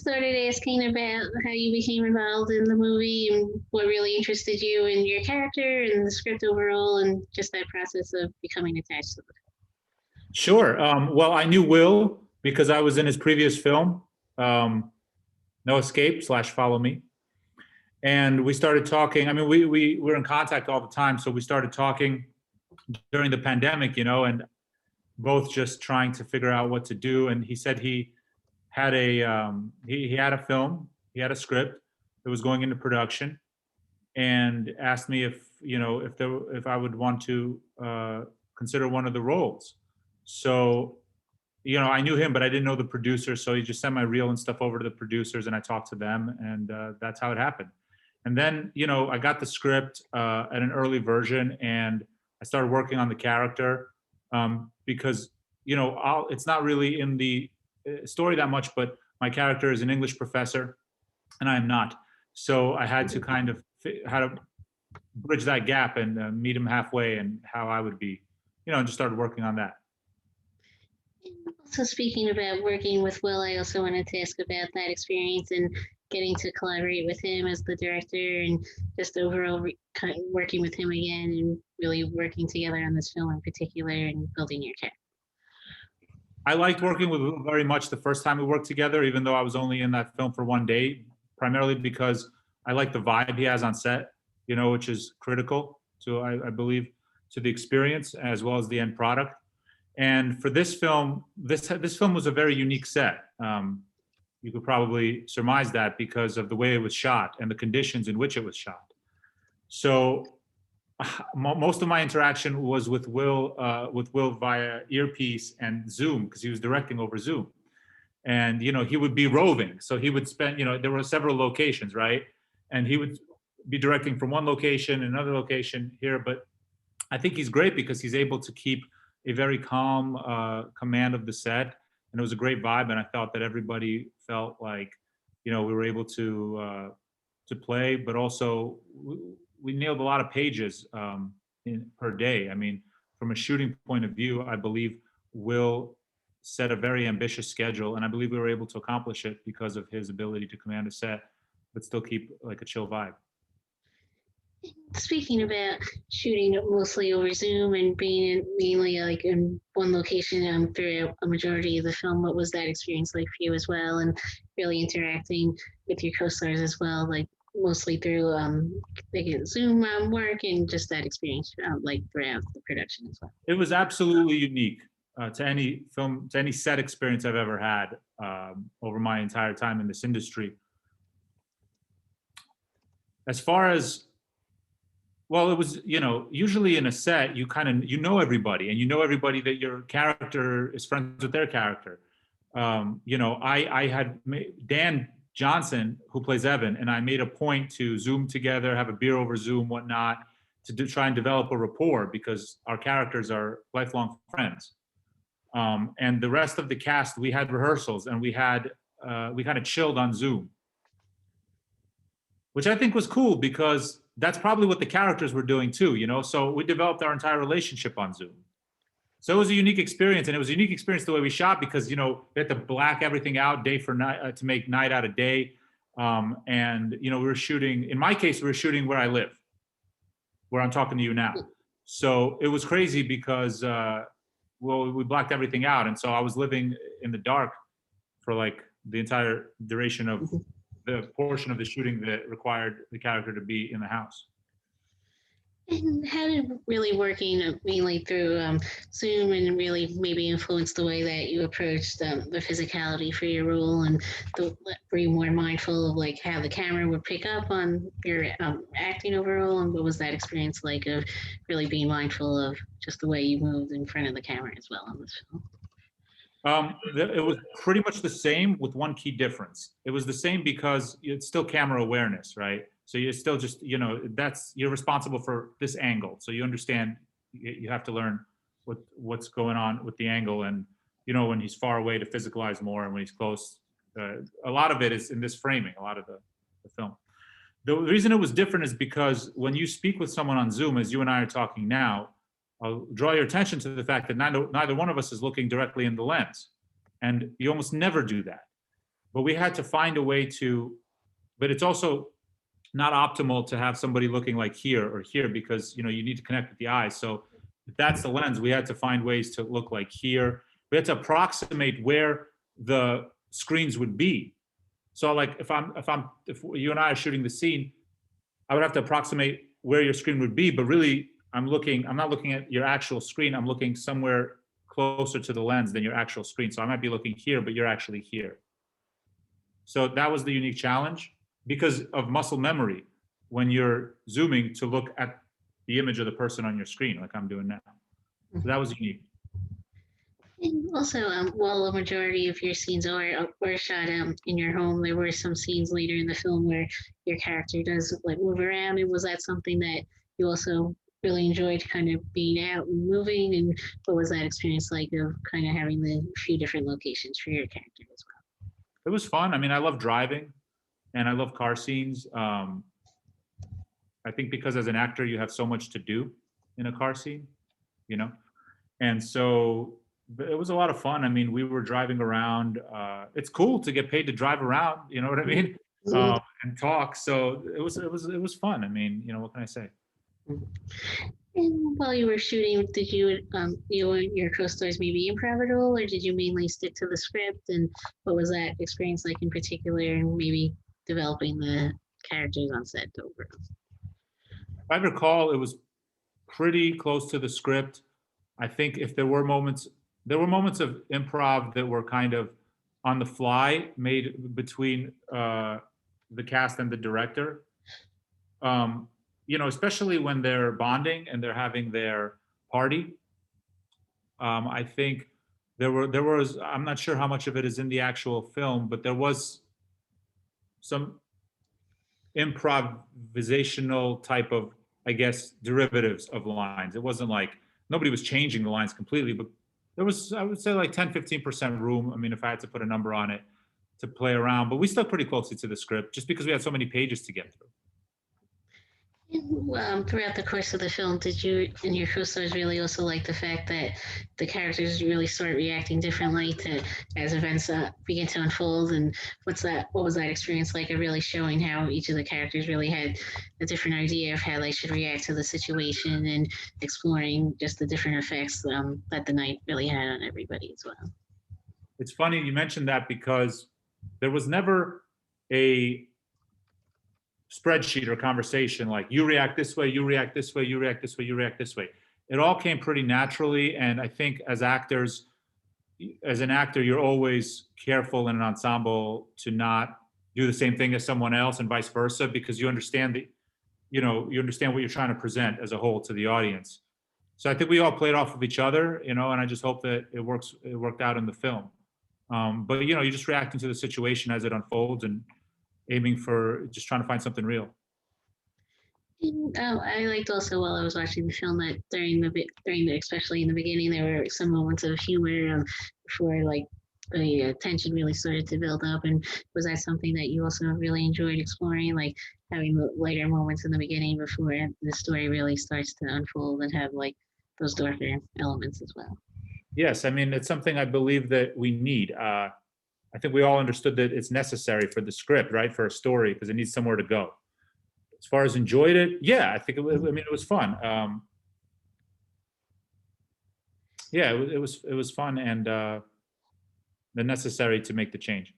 started asking about how you became involved in the movie and what really interested you in your character and the script overall, and just that process of becoming attached to it. Sure. Well, I knew Will because I was in his previous film, No Escape / Follow Me. And we started talking. I mean, we were in contact all the time. So we started talking during the pandemic, and both just trying to figure out what to do. And he said he had he had a film, he had a script that was going into production, and asked me if I would want to consider one of the roles. So, I knew him, but I didn't know the producer. So he just sent my reel and stuff over to the producers, and I talked to them, and that's how it happened. And then, I got the script at an early version, and I started working on the character because, it's not really in the story that much, but my character is an English professor, and I am not. So I had to kind of how to bridge that gap and meet him halfway, and how I would be, and just started working on that. So speaking about working with Will, I also wanted to ask about that experience and getting to collaborate with him as the director, and just overall kind of working with him again and really working together on this film in particular and building your character. I liked working with Will very much the first time we worked together, even though I was only in that film for one day, primarily because I like the vibe he has on set, which is critical to, I believe, to the experience as well as the end product. And for this film, this film was a very unique set. You could probably surmise that because of the way it was shot and the conditions in which it was shot. So most of my interaction was with Will via earpiece and Zoom, because he was directing over Zoom. And, he would be roving. So he would spend, there were several locations, right? And he would be directing from one location, another location here. But I think he's great because he's able to keep a very calm command of the set. And it was a great vibe. And I felt that everybody felt like, we were able to play, but also we nailed a lot of pages per day. I mean, from a shooting point of view, I believe Will set a very ambitious schedule, and I believe we were able to accomplish it because of his ability to command a set, but still keep like a chill vibe. Speaking about shooting mostly over Zoom and being mainly like in one location throughout a majority of the film, what was that experience like for you as well? And really interacting with your co-stars as well, like mostly through Zoom work, and just that experience like throughout the production as well. It was absolutely unique to any film, to any set experience I've ever had over my entire time in this industry. As far as, well, it was, usually in a set, you kind of, everybody, and everybody that your character is friends with their character. I had Dan Johnson, who plays Evan, and I made a point to Zoom together, have a beer over Zoom, whatnot, to try and develop a rapport, because our characters are lifelong friends. And the rest of the cast, we had rehearsals, and we kind of chilled on Zoom, which I think was cool because that's probably what the characters were doing too, So we developed our entire relationship on Zoom. So it was a unique experience, and it was a unique experience the way we shot because, we had to black everything out day for night to make night out of day. And, we were shooting, in my case, we were shooting where I live, where I'm talking to you now. So it was crazy because, we blacked everything out. And so I was living in the dark for like the entire duration of the portion of the shooting that required the character to be in the house. And how did really working mainly through Zoom and really maybe influence the way that you approached the physicality for your role, and were you more mindful of like how the camera would pick up on your acting overall, and what was that experience like of really being mindful of just the way you moved in front of the camera as well on this film? It was pretty much the same with one key difference. It was the same because it's still camera awareness, right? So you're still just, you're responsible for this angle. So you understand, you have to learn what's going on with the angle, and, when he's far away to physicalize more, and when he's close, a lot of it is in this framing, a lot of the film. The reason it was different is because when you speak with someone on Zoom, as you and I are talking now, I'll draw your attention to the fact that neither one of us is looking directly in the lens. And you almost never do that. but we had to find a way to, but it's also not optimal to have somebody looking like here or here, because you need to connect with the eyes. So if that's the lens, we had to find ways to look like here. We had to approximate where the screens would be. So like if you and I are shooting the scene, I would have to approximate where your screen would be, but really I'm not looking at your actual screen. I'm looking somewhere closer to the lens than your actual screen. So I might be looking here, but you're actually here. So that was the unique challenge because of muscle memory when you're zooming to look at the image of the person on your screen, like I'm doing now. So that was unique. And also, while the majority of your scenes were shot in your home, there were some scenes later in the film where your character does like move around. And was that something that you also really enjoyed, kind of being out and moving? And what was that experience like of kind of having the few different locations for your character as It was fun. I mean, I love driving and I love car scenes. I think because as an actor, you have so much to do in a car scene, you know? And so it was a lot of fun. I mean, we were driving around. It's cool to get paid to drive around, you know what I mean? well? And talk. So it was fun. I mean, what can I say? And while you were shooting, did you and your co-stars maybe improv at all, or did you mainly stick to the script? And what was that experience like in particular, and maybe developing the characters on set over? If I recall, it was pretty close to the script. I think if there were moments of improv that were kind of on the fly, made between the cast and the director. Especially when they're bonding and they're having their party. I think there was I'm not sure how much of it is in the actual film, but there was some improvisational type of, I guess, derivatives of lines. It wasn't like nobody was changing the lines completely, but there was, I would say, like 10-15% room. I mean, if I had to put a number on it, to play around, but we stuck pretty closely to the script just because we had so many pages to get through. And, throughout the course of the film, did you and your co-stars really also like the fact that the characters really start reacting differently to as events begin to unfold? And what was that experience like of really showing how each of the characters really had a different idea of how they should react to the situation, and exploring just the different effects that the night really had on everybody as well? It's funny you mentioned that because there was never a spreadsheet or conversation like you react this way, you react this way, you react this way, you react this way. It all came pretty naturally. And I think as actors, as an actor, you're always careful in an ensemble to not do the same thing as someone else and vice versa, because you understand you understand what you're trying to present as a whole to the audience. So I think we all played off of each other, and I just hope that it worked out in the film. But you're just reacting to the situation as it unfolds and aiming for just trying to find something real. And, I liked also while I was watching the film that especially in the beginning, there were some moments of humor before like the tension really started to build up. And was that something that you also really enjoyed exploring, like having the lighter moments in the beginning before the story really starts to unfold and have like those darker elements as well? Yes, I mean, it's something I believe that we need. I think we all understood that it's necessary for the script, right, for a story, because it needs somewhere to go. As far as enjoyed it, yeah, I think it was fun. Yeah, it was fun and necessary to make the change.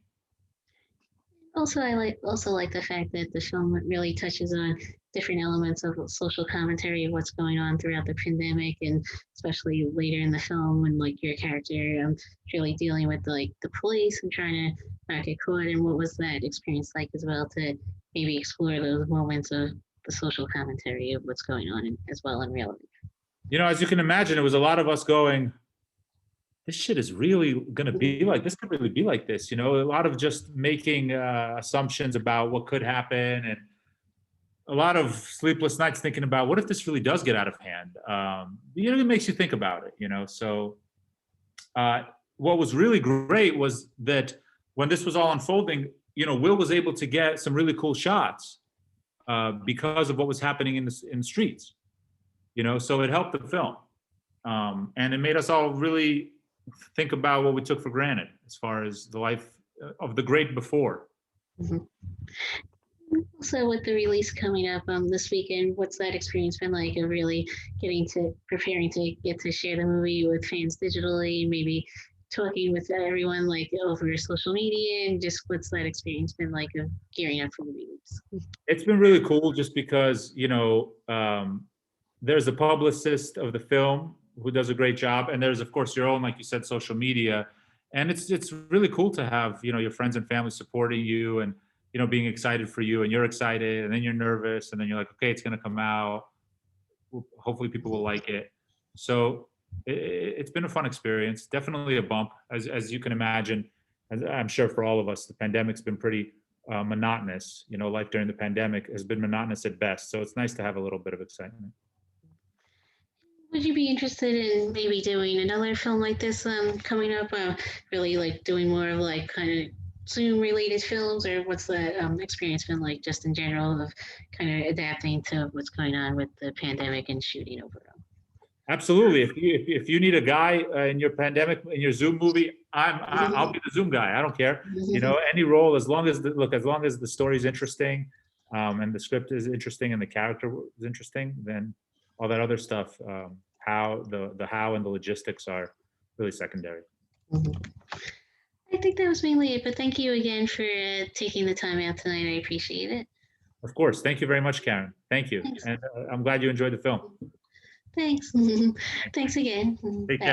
Also, I like the fact that the film really touches on different elements of social commentary of what's going on throughout the pandemic, and especially later in the film when like your character really dealing with like the police and trying to not get caught. And what was that experience like as well to maybe explore those moments of the social commentary of what's going on as well in real life? As you can imagine, it was a lot of us going, this shit is really going to be like this, could really be like this, a lot of just making assumptions about what could happen, and a lot of sleepless nights thinking about what if this really does get out of hand. It makes you think about it, so what was really great was that when this was all unfolding, Will was able to get some really cool shots because of what was happening in the streets, so it helped the film, and it made us all really think about what we took for granted as far as the life of the great before. Mhm. So with the release coming up this weekend, what's that experience been like of really getting to preparing to get to share the movie with fans digitally, maybe talking with everyone like over social media, and just what's that experience been like of gearing up for the release? It's been really cool just because, there's a publicist of the film who does a great job, and there's of course your own, like you said, social media, and it's really cool to have your friends and family supporting you, and being excited for you, and you're excited, and then you're nervous, and then you're like, okay, it's going to come out. Hopefully, people will like it. So it's been a fun experience. Definitely a bump, as you can imagine. As I'm sure for all of us, the pandemic's been pretty monotonous. Life during the pandemic has been monotonous at best. So it's nice to have a little bit of excitement. Would you be interested in maybe doing another film like this coming up? Really like doing more of like kind of Zoom related films, or what's that experience been like just in general of kind of adapting to what's going on with the pandemic and shooting overall? Absolutely. If you need a guy in your pandemic in your Zoom movie, I'll be the Zoom guy. I don't care. Any role, as long as the story's interesting, and the script is interesting and the character is interesting, then all that other stuff, how the how and the logistics are really secondary. I think that was mainly it, but thank you again for taking the time out tonight. I appreciate it. Of course. Thank you very much, Karen. Thank you. Thanks. And I'm glad you enjoyed the film. Thanks. Thanks again. Take Bye. care.